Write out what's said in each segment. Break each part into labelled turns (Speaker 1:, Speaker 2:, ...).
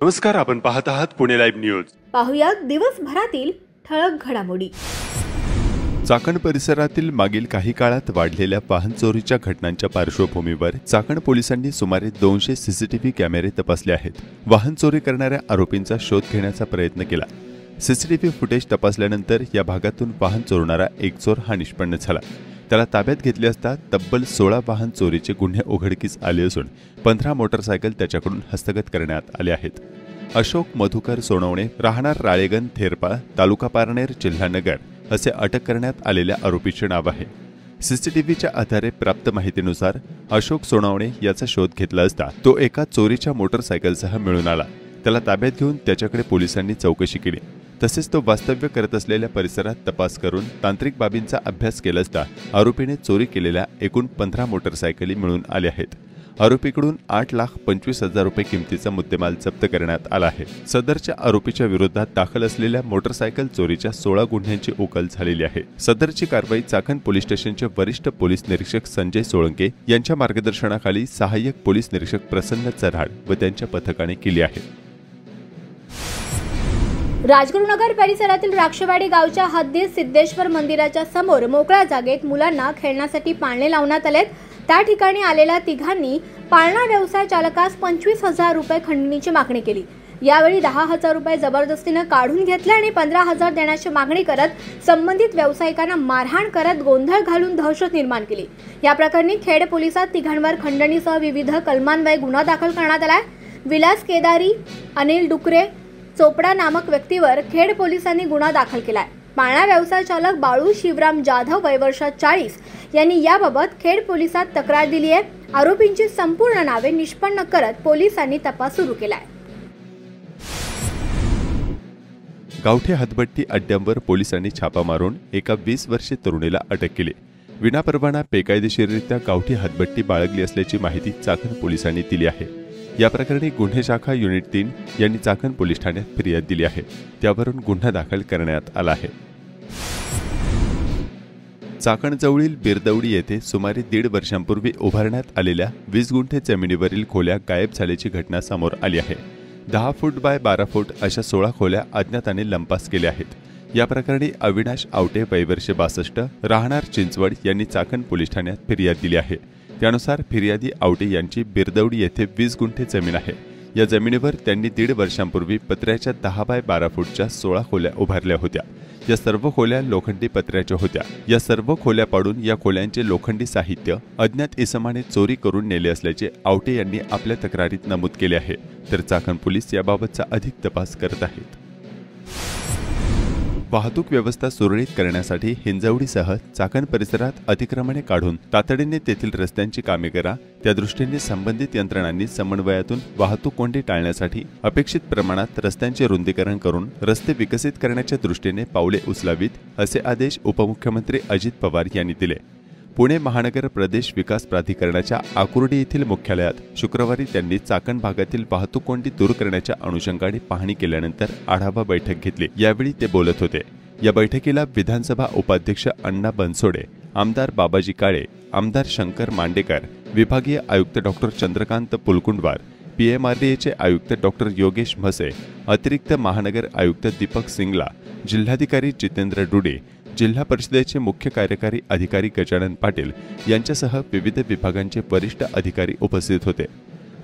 Speaker 1: नमस्कार, आपण पाहत आहात पुणे लाईव्ह न्यूज।
Speaker 2: पाहुयात दिवसभरातील ठळक घडामोडी।
Speaker 3: चाकण परिसरातील मागील काही काळात वाढलेल्या वाहन चोरीच्या घटनांच्या पार्श्वभूमीवर चाकण पोलिसांनी सुमारे 200 सीसीटीव्ही कॅमेरे तपासले आहेत। वाहन चोरी करणाऱ्या आरोपींचा शोध घेण्याचा प्रयत्न केला। सीसीटीव्ही फुटेज तपासल्यानंतर या भागातून वाहन चोरणारा एक चोर हा निष्पन्न झाला। त्याला ताब्यात घेतले असता तब्बल 16 वाहन चोरीचे गुन्हे उघडकीस आले असून 15 मोटरसायकल त्याच्याकडून हस्तगत करण्यात आले आहेत। अशोक मधुकर सोनवणे, राहणार राळेगण थेरपाळ, तालुका पारनेर, जिल्हा नगर असे अटक करण्यात आलेल्या आरोपीचे नाव आहे। सीसीटीव्हीच्या आधारे प्राप्त माहितीनुसार अशोक सोनवणे याचा शोध घेतला असता तो एका चोरीच्या मोटरसायकलसह मिळून आला। त्याला ताब्यात घेऊन त्याच्याकडे पोलिसांनी चौकशी केली। तसेच तो वास्तव्य करत असलेल्या परिसरात तपास करून तांत्रिक बाबींचा अभ्यास केला असता आरोपीने चोरी केलेल्या एकूण 15 मोटरसायकली मिळून आल्या आहेत। आरोपीकडून 8,25,000 रुपये किमतीचा मुद्देमाल जप्त करण्यात आला आहे। सदरच्या आरोपीच्या विरोधात दाखल असलेल्या मोटरसायकल चोरीच्या 16 गुन्ह्यांची उकल झालेली आहे। सदरची कारवाई चाकण पोलीस स्टेशनचे वरिष्ठ पोलीस निरीक्षक संजय सोळंके यांच्या मार्गदर्शनाखाली सहाय्यक पोलीस निरीक्षक प्रसन्न चराड व त्यांच्या पथकाने केली आहे।
Speaker 2: राजगुरुनगर परिसरातील राक्षवाडी गावच्या हद्दीत सिद्धेश्वर मंदिराच्या समोर मोकळ्या जागेत मुलांना खेळण्यासाठी पाळणे लावण्यात आलेत। त्या ठिकाणी आलेल्या तिघांनी पाळणा व्यवसाय चालकास 25,000 रुपये खंडणीची मागणी केली। यावेळी 10,000 रुपये जबरदस्तीने काढून घेतले आणि 15,000 देण्याची मागणी करत संबंधित व्यावसायिकांना मारहाण करत गोंधळ घालून दहशत निर्माण केली। या प्रकरणी खेड पोलिसात तिघांवर खंडणीसह विविध कलमान्वये गुन्हा दाखल करण्यात आलाय। विलास केदारी, अनिल डुकरे, चोपडा नामक व्यक्तीवर खेड पोलिसांनी गुन्हा दाखल केलाय। पाळणा व्यवसाय चालक बाळू शिवराम जाधव वय वर्ष 40 यांनी याबाबत खेड पोलिसात तक्रार दिली आहे। आरोपींची संपूर्ण नावे निष्पन्न करत पोलिसांनी तपास सुरू केलाय।
Speaker 3: गावठी हातभट्टी अड्ड्यांवर पोलिसांनी छापा मारून एका 20 वर्षीय तरुणीला अटक केली। विनापरवाना बेकायदेशीररित्या गावठी हातभट्टी बाळगली असल्याची माहिती चाकण पोलिसांनी दिली आहे। या प्रकरणी गुन्हे शाखा युनिट 3 यांनी चाकण पोलीस ठाण्यात फिर्याद दिली आहे। त्यावरून गुन्हा दाखल करण्यात आला आहे। चाकण जवळील बिरदवडी येथे सुमारे 1.5 वर्षांपूर्वी उभारण्यात आलेल्या 20 गुंठे जमिनीवरील खोल्या गायब झाल्याची घटना समोर आली आहे। 10 फूट बाय 12 फूट अशा 16 खोल्या अज्ञाताने लंपास केल्या आहेत। या प्रकरणी अविनाश आवटे वय वर्ष 62 राहणार चिंचवड यांनी चाकण पोलीस ठाण्यात फिर्याद दिली आहे। त्यानुसार फिर्यादी आवटे यांची बिरदवडी येथे 20 गुंठे जमीन आहे। या जमिनीवर त्यांनी 1.5 वर्षांपूर्वी पत्र्याच्या 10 बाय 12 फूटच्या 16 खोल्या उभारल्या होत्या। या सर्व खोल्या लोखंडी पत्र्याच्या होत्या। या सर्व खोल्या पाडून या खोल्यांचे लोखंडी साहित्य अज्ञात इसमाने चोरी करून नेले असल्याचे आवटे यांनी आपल्या तक्रारीत नमूद केले आहे। तर चाकण पोलीस याबाबतचा अधिक तपास करत आहेत। वाहतूक व्यवस्था सुरळीत करण्यासाठी हिंजवडीसह चाकण परिसरात अतिक्रमणे काढून तातडीने तेथील रस्त्यांची कामे करा। त्या दृष्टीने संबंधित यंत्रणांनी समन्वयातून वाहतूक कोंडी टाळण्यासाठी अपेक्षित प्रमाणात रस्त्यांचे रुंदीकरण करून रस्ते विकसित करण्याच्या दृष्टीने पावले उचलावीत असे आदेश उपमुख्यमंत्री अजित पवार यांनी दिले। पुणे महानगर प्रदेश विकास प्राधिकरणाच्या आकुर्डी येथील मुख्यालयात शुक्रवारी त्यांनी चाकण भागातील वाहतूक कोंडी दूर करण्याच्या अनुषंगाने पाहणी केल्यानंतर आढावा बैठक घेतली। यावेळी ते बोलत होते। या बैठकीला विधानसभा उपाध्यक्ष अण्णा बनसोडे, आमदार बाबाजी काळे, आमदार शंकर मांडेकर, विभागीय आयुक्त डॉक्टर चंद्रकांत पुलकुंडवार, पीएमआरडीएचे आयुक्त डॉक्टर योगेश म्हसे, अतिरिक्त महानगर आयुक्त दीपक सिंगला, जिल्हाधिकारी जितेंद्र डुडे, जिल्हा परिषदेचे मुख्य कार्यकारी अधिकारी गजानन पाटील यांच्यासह विविध विभागांचे वरिष्ठ अधिकारी उपस्थित होते।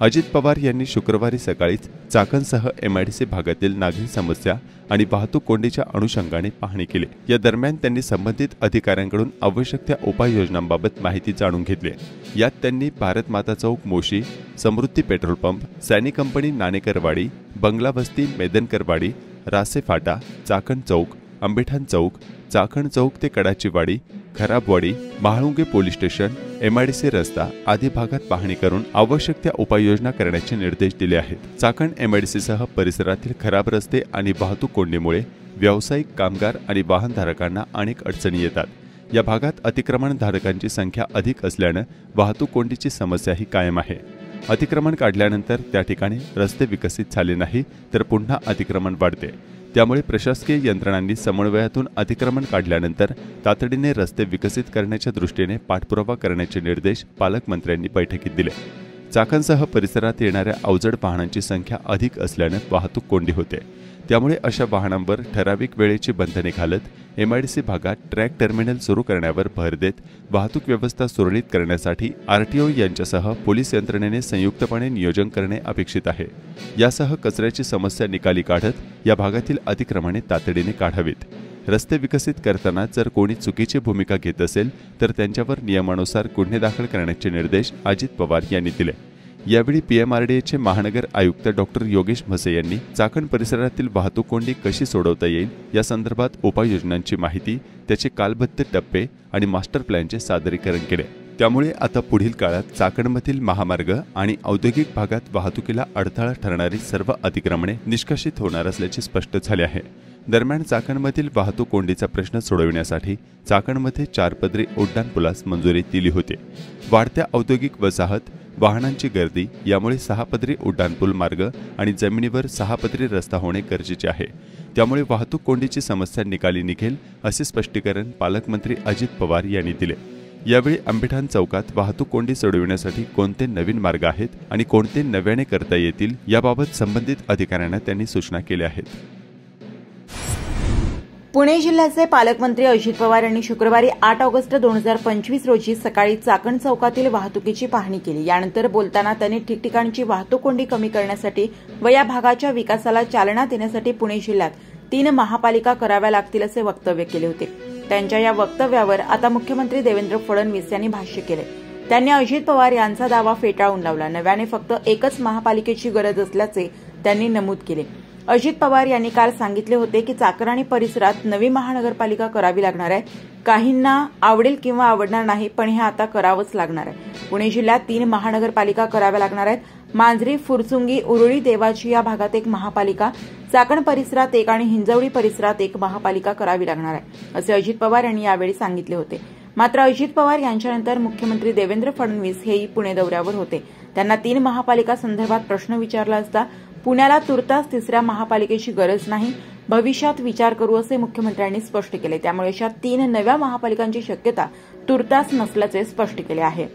Speaker 3: अजित पवार यांनी शुक्रवारी सकाळीच चाकणसह एमआयडीसी भागातील नागरी समस्या आणि वाहतूक कोंडीच्या अनुषंगाने पाहणी केली। या दरम्यान त्यांनी संबंधित अधिकाऱ्यांकडून आवश्यक त्या उपाययोजनांबाबत माहिती जाणून घेतली। यात त्यांनी भारत माता चौक मोशी, समृद्धी पेट्रोल पंप, सॅनी कंपनी नाणेकरवाडी, बंगला वस्ती मेदनकरवाडी, रासे फाटा, चाकण चौक, अंबेठाण चौक, चाकण चौक ते कडाचीवाडी, Kharabwadi, Mahalunge police station, MIDC रस्ता आदी भागात पाहणी करून आवश्यक त्या उपाययोजना करण्याचे निर्देश दिले आहेत। चाकण एमआयडीसीसह परिसरातील खराब रस्ते आणि वाहतूक कोंडीमुळे व्यावसायिक, कामगार आणि वाहनधारकांना अनेक अडचणी येतात। या भागात अतिक्रमणधारकांची संख्या अधिक असल्याने वाहतूक कोंडीची समस्याही कायम आहे। अतिक्रमण काढल्यानंतर त्या ठिकाणी रस्ते विकसित झाले नाही तर पुन्हा अतिक्रमण वाढते। त्यामुळे प्रशासकीय यंत्रणांनी समन्वयातून अतिक्रमण काढल्यानंतर तातडीने रस्ते विकसित करण्याच्या दृष्टीने पाठपुरावा करण्याचे निर्देश पालकमंत्र्यांनी बैठकीत दिले। चाकणसह परिसरात येणाऱ्या अवजड वाहनांची संख्या अधिक असल्याने वाहतूक कोंडी होते। त्यामुळे अशा वाहनांवर ठराविक वेळेची बंधने घालत एमआयडीसी भागात ट्रॅक टर्मिनल सुरू करण्यावर भर देत वाहतूक व्यवस्था सुरळीत करण्यासाठी आरटीओ यांच्यासह पोलीस यंत्रणेने संयुक्तपणे नियोजन करणे अपेक्षित आहे। यासह कचऱ्याची समस्या निकाली काढत या भागातील अतिक्रमणे तातडीने काढावीत। रस्ते विकसित करताना जर कोणी चुकीची भूमिका घेत असेल तर त्यांच्यावर नियमानुसार गुन्हे दाखल करण्याचे निर्देश अजित पवार यांनी दिले। यावेळी पीएमआरडीएचे महानगर आयुक्त डॉक्टर योगेश म्हसे यांनी चाकण परिसरातील वाहतूक कोंडी कशी सोडवता येईल या संदर्भात उपाययोजनांची माहिती, त्याचे कालबद्ध टप्पे आणि मास्टर प्लॅनचे सादरीकरण केले। त्यामुळे आता पुढील काळात चाकणमधील महामार्ग आणि औद्योगिक भागात वाहतुकीला अडथळा ठरणारी सर्व अतिक्रमणे निष्कासित होणार असल्याचे स्पष्ट झाले आहे। दरम्यान चाकणमधील वाहतूक कोंडीचा प्रश्न सोडविण्यासाठी चाकणमध्ये 4 पदरी उड्डाणपुलास मंजुरी दिली होती। वाढत्या औद्योगिक वसाहत, वाहनांची गर्दी यामुळे 6 पदरी उड्डाणपूल मार्ग आणि जमिनीवर 6 पदरी रस्ता होणे गरजेचे आहे। त्यामुळे वाहतूक कोंडीची समस्या निकाली निघेल असे स्पष्टीकरण पालकमंत्री अजित पवार यांनी दिले। यावेळी आंबेठाण चौकात वाहतूक कोंडी सोडविण्यासाठी कोणते नवीन मार्ग आहेत आणि कोणते नव्याने करता येतील याबाबत संबंधित अधिकाऱ्यांना त्यांनी सूचना केल्या आहेत।
Speaker 4: पुणे जिल्ह्याचे पालकमंत्री अजित पवार यांनी शुक्रवारी 8 ऑगस्ट 2025 रोजी सकाळी चाकण चौकातील वाहतुकीची पाहणी केली। यानंतर बोलताना त्यांनी ठिकठिकाणची वाहतूक कोंडी कमी करण्यासाठी व या भागाच्या विकासाला चालना देण्यासाठी पुणे जिल्ह्यात 3 महापालिका कराव्या लागतील असे वक्तव्य केले होते। त्यांच्या या वक्तव्यावर आता मुख्यमंत्री देवेंद्र फडणवीस यांनी भाष्य केले। त्यांनी अजित पवार यांचा दावा फेटाळून लावला। नव्याने फक्त एकच महापालिकेची गरज असल्याचे त्यांनी नमूद केले। अजित पवार यांनी काल सांगितले होते की चाकण आणि परिसरात नवी महानगरपालिका करावी लागणार आहे। काहींना आवडेल किंवा आवडणार नाही, पण हे आता करावंच लागणार आहे। पुणे जिल्ह्यात 3 महानगरपालिका कराव्या लागणार आहेत। मांजरी, फुरसुंगी, उरुळी, देवाची या भागात 1 महापालिका, चाकण परिसरात 1 आणि हिंजवडी परिसरात 1 महापालिका करावी लागणार आहे, असे अजित पवार यांनी यावेळी सांगितले होते। मात्र अजित पवार यांच्यानंतर मुख्यमंत्री देवेंद्र फडणवीस हेही पुणे दौऱ्यावर होते। त्यांना 3 महापालिका संदर्भात प्रश्न विचारला असता पुण्याला तुर्तास 3ऱ्या महापालिकेची गरज नाही, भविष्यात विचार करू असे मुख्यमंत्र्यांनी स्पष्ट केले। त्यामुळे अशा 3 नव्या महापालिकांची शक्यता तुर्तास नसल्याचे स्पष्ट केले आहे।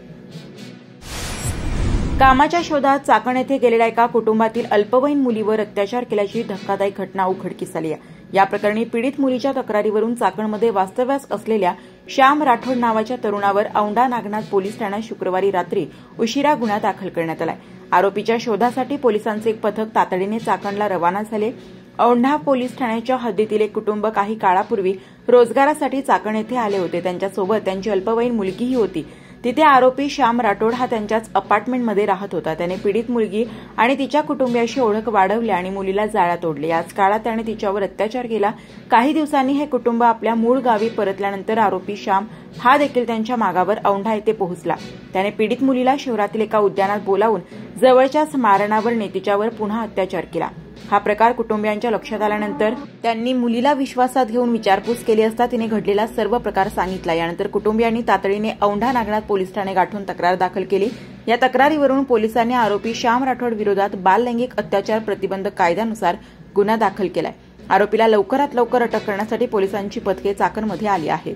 Speaker 4: कामाच्या शोधात चाकण येथे गेलेल्या एका कुटुंबातील अल्पवयीन मुलीवर अत्याचार केल्याची धक्कादायक घटना उघडकीस आली आहे। या प्रकरणी पीडित मुलीच्या तक्रारीवरून चाकणमध्ये वास्तव्यास असलेल्या श्याम राठोड नावाच्या तरुणावर औंढा नागनाथ पोलीस ठाण्यात शुक्रवारी रात्री उशिरा गुन्हा दाखल करण्यात आलाय। आरोपीच्या शोधासाठी पोलिसांचे एक पथक तातडीने चाकणला रवाना झाले। औंढा पोलीस ठाण्याच्या हद्दीतील एक कुटुंब काही काळापूर्वी रोजगारासाठी चाकण येथे आले होते। त्यांच्यासोबत त्यांची अल्पवयीन मुलगीही होती। तिथे आरोपी श्याम राठोड हा त्यांच्याच अपार्टमेंटमध्ये राहत होता। त्याने पीडित मुलगी आणि तिच्या कुटुंबियाशी ओळख वाढवली आणि मुलीला जाळ्यात ओढले। याच काळात त्याने तिच्यावर अत्याचार केला। काही दिवसांनी हे कुटुंब आपल्या मूळ गावी परतल्यानंतर आरोपी श्याम हा देखील त्यांच्या मागावर औंढा येथे पोहोचला। त्याने पीडित मुलीला शहरातील एका उद्यानात बोलावून जवळच्याच मारणावर तिच्यावर पुन्हा अत्याचार केला। हा प्रकार कुटुंबियांच्या लक्षात आल्यानंतर त्यांनी मुलीला विश्वासात घेऊन विचारपूस केली असता तिने घडलेला सर्व प्रकार सांगितला। यानंतर कुटुंबियांनी तातडीने औंढा नागनाथ पोलीस ठाणे गाठून तक्रार दाखल केली। या तक्रारीवरून पोलिसांनी आरोपी श्याम राठोड विरोधात बाललैंगिक अत्याचार प्रतिबंध कायद्यानुसार गुन्हा दाखल केलाय। आरोपीला लवकरात लवकर अटक करण्यासाठी पोलिसांची पथके चाकणमध्ये आली आहेत।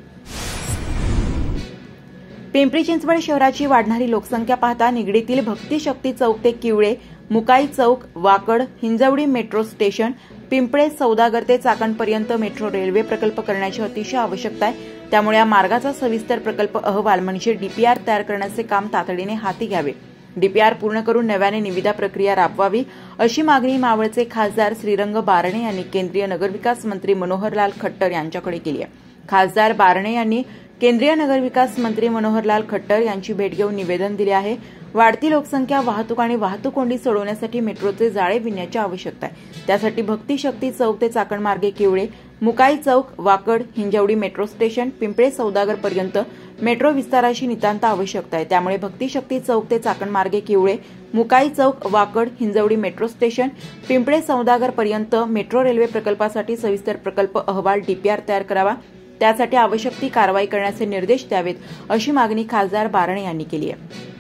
Speaker 4: पिंपरी चिंचवड शहराची वाढणारी लोकसंख्या पाहता निगडीतील भक्ती शक्ती चौक ते किवळे, मुकाई चौक, वाकड, हिंजवडी मेट्रो स्टेशन, पिंपळे सौदागर ते चाकणपर्यंत मेट्रो रेल्वे प्रकल्प करण्याची अतिशय आवश्यकता आहे। त्यामुळे या मार्गाचा सविस्तर प्रकल्प अहवाल म्हणजे डीपीआर तयार करण्याचे काम तातडीने हाती घ्यावे। डीपीआर पूर्ण करून नव्याने निविदा प्रक्रिया राबवावी अशी मागणी मावळचे खासदार श्रीरंग बारणे यांनी केंद्रीय नगरविकास मंत्री मनोहरलाल खट्टर यांच्याकडे केली आहे। खासदार बारणे यांनी केंद्रीय नगरविकास मंत्री मनोहरलाल खट्टर यांची भेट घेऊन निवेदन दिले आहे। वाढती लोकसंख्या, वाहतूक आणि वाहतूक कोंडी सोडवण्यासाठी मेट्रोचे जाळे विणण्याची आवश्यकता आहे। त्यासाठी भक्ती शक्ती चौक ते चाकण मार्गे किवळे, मुकाई चौक, वाकड, हिंजवडी मेट्रो स्टेशन, पिंपळे सौदागर पर्यंत मेट्रो विस्ताराची नितांत आवश्यकता आहे। त्यामुळे भक्ती शक्ती चौक ते चाकण मार्गे किवळे, मुकाई चौक, वाकड, हिंजवडी मेट्रो स्टेशन, पिंपळे सौदागर पर्यंत मेट्रो रेल्वे प्रकल्पासाठी सविस्तर प्रकल्प अहवाल डीपीआर तयार करावा। त्यासाठी आवश्यक ती कारवाई करण्याचे निर्देश द्यावेत अशी मागणी खासदार बारणे यांनी केली आहे।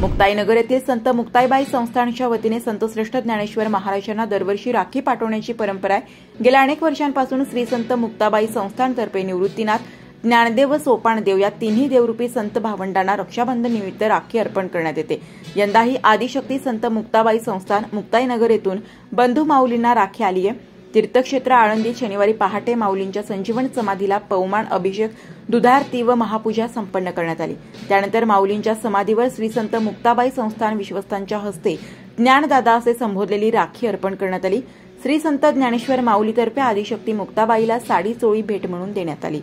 Speaker 4: मुक्ताईनगर येथील संत मुक्ताईबाई संस्थानच्या वतीने संतश्रेष्ठ ज्ञानेश्वर महाराजांना दरवर्षी राखी पाठवण्याची परंपरा आहे। गेल्या अनेक वर्षांपासून श्री संत मुक्ताबाई संस्थानतर्फे निवृत्तीनाथ ज्ञानदेव व सोपानदेव या तिन्ही देवरूपी संत भावंडांना रक्षाबंधन निमित्त राखी अर्पण करण्यात येते। यंदाही आदिशक्ती संत मुक्ताबाई संस्थान मुक्ताईनगर येथून बंधू माऊलींना राखी आली आहे। तीर्थक्षेत्र आळंदीत शनिवारी पहाटे माऊलींच्या संजीवन समाधीला पवमान अभिषेक, दुधारती व महापूजा संपन्न करण्यात आली। त्यानंतर माऊलींच्या समाधीवर श्री संत मुक्ताबाई संस्थान विश्वस्तांच्या हस्ते ज्ञानदादा असे संबोधलेली राखी अर्पण करण्यात आली। श्री संत ज्ञानेश्वर माऊलीतर्फे आदिशक्ती मुक्ताबाईला साडी चोळी भेट म्हणून देण्यात आली।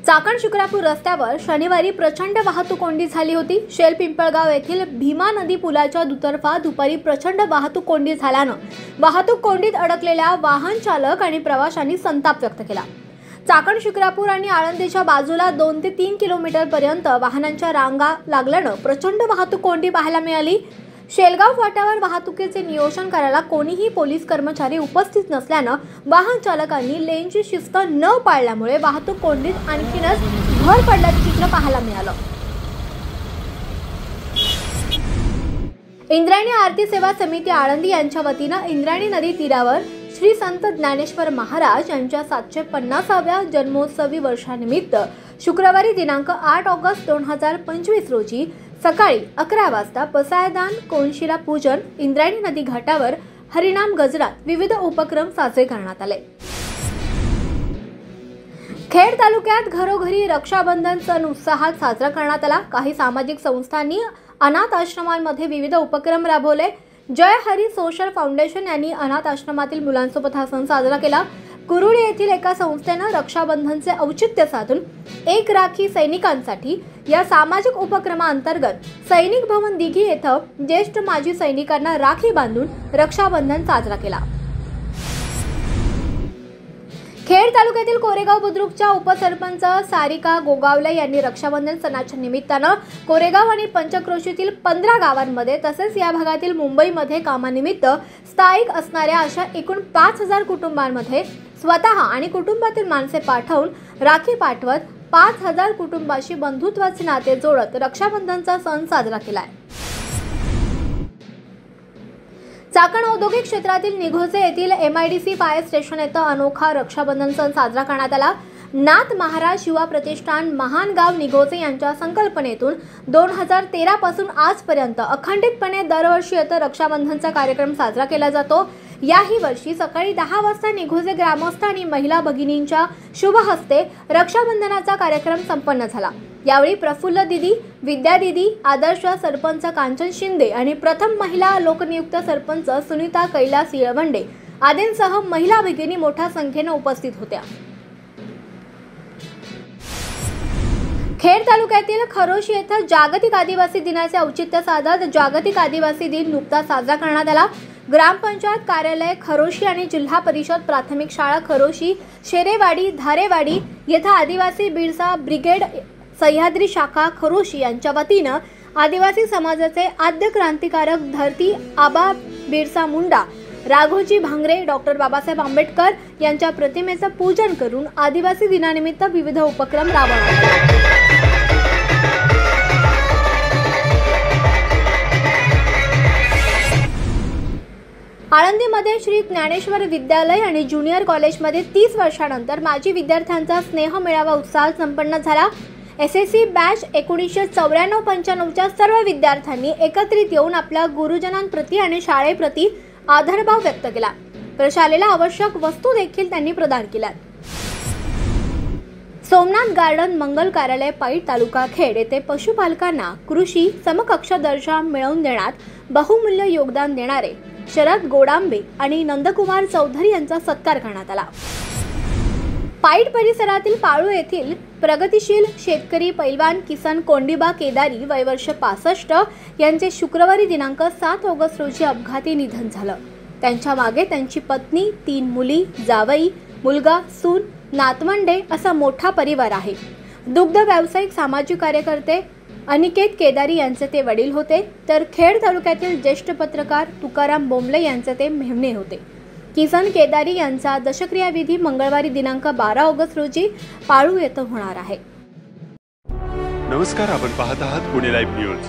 Speaker 2: चाकण शिक्रापूर रस्त्यावर शनिवारी प्रचंड वाहतूक कोंडी झाली होती। शेल पिंपळगाव येथील भीमा नदी पुलाच्या दुतर्फा दुपारी प्रचंड वाहतूक कोंडी झाल्यानं वाहतूक कोंडीत अडकलेल्या वाहन चालक आणि प्रवाशांनी संताप व्यक्त केला। चाकण शिक्रापूर आणि आळंदीच्या बाजूला 2 ते 3 किलोमीटर पर्यंत वाहनांच्या रांगा लागल्यानं प्रचंड वाहतूक कोंडी पाहायला मिळाली। शेलगाव फाट्यावर वाहतुकीचे नियोजन करायला कोणीही पोलीस कर्मचारी उपस्थित नसल्यानं वाहन चालकांनी लेनची शिस्त न पाळल्यामुळे वाहतूक कोंडीत आणखीनच भर पडल्याचं चित्र पाहायला मिळालं। इंद्रायणी आरती सेवा समिती आळंदी यांच्या वतीनं इंद्रायणी नदी तीरावर श्री संत ज्ञानेश्वर महाराज यांच्या 750व्या जन्मोत्सवी वर्षानिमित्त शुक्रवारी दिनांक 8 ऑगस्ट 2025 रोजी सकाळी 11 वाजता पसायदान, कोनशिला पूजन, इंद्रायणी नदी घाटावर हरिनाम गजरात विविध उपक्रम साजरे करण्यात आले। खेड तालुक्यात घरोघरी रक्षाबंधन सण उत्साहात साजरा करण्यात आला। काही सामाजिक संस्थांनी अनाथ आश्रमांमध्ये विविध उपक्रम राबवले। जय हरी सोशल फाउंडेशन यांनी अनाथ आश्रमातील मुलांसोबत हा सण साजरा केला। कुरुडी येथील एका संस्थेनं रक्षाबंधनचे औचित्य साधून एक राखी सैनिकांसाठी या सामाजिक उपक्रमाअंतर्गत सैनिक भवन दिघी येथे ज्येष्ठ माजी सैनिकांना राखी बांधून रक्षाबंधन साजरा केला। खेड तालुक्यातील कोरेगाव बुद्रुकच्या उपसरपंच सारिका गोगावले यांनी रक्षाबंधन सणाच्या निमित्तानं कोरेगाव आणि पंचक्रोशीतील 15 गावांमध्ये तसेच या भागातील मुंबईमध्ये कामानिमित्त स्थायिक असणाऱ्या अशा एकूण 5000 कुटुंबांमध्ये स्वतः आणि कुटुंबातील माणसे पाठवून राखी पाठवत 5000 कुटुंबाशी बंधुत्वाचे नाते जोडत रक्षाबंधनचा सण साजरा केलाय। चाकण औद्योगिक क्षेत्रातील निघोजे येथील MIDC फायर स्टेशन येथे अनोखा रक्षाबंधन सण साजरा करण्यात आला। नाथ महाराज युवा प्रतिष्ठान महान गाव निघोजे यांच्या संकल्पनेतून 2013 पासून आजपर्यंत अखंडितपणे दरवर्षी येथे रक्षाबंधनचा कार्यक्रम साजरा केला जातो। याही वर्षी सकाळी 10 वाजता निघोजे ग्रामस्थ आणि महिला भगिनींच्या शुभ हस्ते रक्षाबंधनाचा कार्यक्रम संपन्न झाला। यावेळी प्रफुल्ल दिदी, विद्या दिदी, आदर्श सरपंच कांचन शिंदे आणि प्रथम महिला लोकनियुक्त सरपंच सुनीता कैलास येळवंडे आदींसह महिला भगिनी मोठ्या संख्येने उपस्थित होत्या। खेड तालुक्यातील खरोशी येथे जागतिक आदिवासी दिनाचे औचित्य साधत जागतिक आदिवासी दिन नुकताच साजरा करण्यात आला। ग्रामपंचायत कार्यालय खरोशी आणि जिल्हा परिषद प्राथमिक शाळा खरोशी, शेरेवाडी, धारेवाडी येथे आदिवासी बिरसा ब्रिगेड सह्याद्री शाखा खरोशी यांच्या वतीनं आदिवासी समाजाचे आद्य क्रांतिकारक धरती आबा बिरसा मुंडा, राघोजी भांगरे, डॉक्टर बाबासाहेब आंबेडकर यांच्या प्रतिमेचं पूजन करून आदिवासी दिनानिमित्त विविध उपक्रम राबवण्यात आले। आळंदीमध्ये श्री ज्ञानेश्वर विद्यालय आणि ज्युनियर कॉलेजमध्ये 30 वर्षांनंतर माजी विद्यार्थ्यांचा स्नेह मेळावा उत्साहात संपन्न झाला। SSC बॅच 1994-95च्या सर्व विद्यार्थ्यांनी एकत्रित येऊन आपल्या गुरुजनांप्रती आणि शाळेप्रती आदरभाव व्यक्त केला। प्रशालेला आवश्यक वस्तू देखील त्यांनी प्रदान केल्या। सोमनाथ गार्डन मंगल कार्यालय पैठ तालुका खेड येथे पशुपालकांना कृषी समकक्ष दर्जा मिळवून देण्यात बहुमूल्य योगदान देणारे शरद गोडांबे आणि नंदकुमार चौधरी यांचा सत्कार करण्यात आला। पैठ परिसरातील पाळू येथील प्रगतिशील शेतकरी पैलवान किसन कोंडीबा केदारी वय वर्ष 65 यांचे शुक्रवारी दिनांक 7 ऑगस्ट रोजी अपघाती निधन झालं। त्यांच्या मागे त्यांची पत्नी, 3 मुली, जावई, मुलगा, सून, नातवंडे असा मोठा परिवार आहे। दुग्ध व्यावसायिक सामाजिक कार्यकर्ते अनिकेत केदारी यांचे ते वडील होते, तर खेड तालुक्यातील ज्येष्ठ पत्रकार तुकाराम बोंबले यांचे ते मेव्हणे होते। किसन केदारी यांचा दशक्रिया विधी मंगळवारी दिनांक 12 ऑगस्ट रोजी पाळू येथे होणार आहे।
Speaker 1: नमस्कार, आपण पाहत आहात पुणे लाईव्ह न्यूज।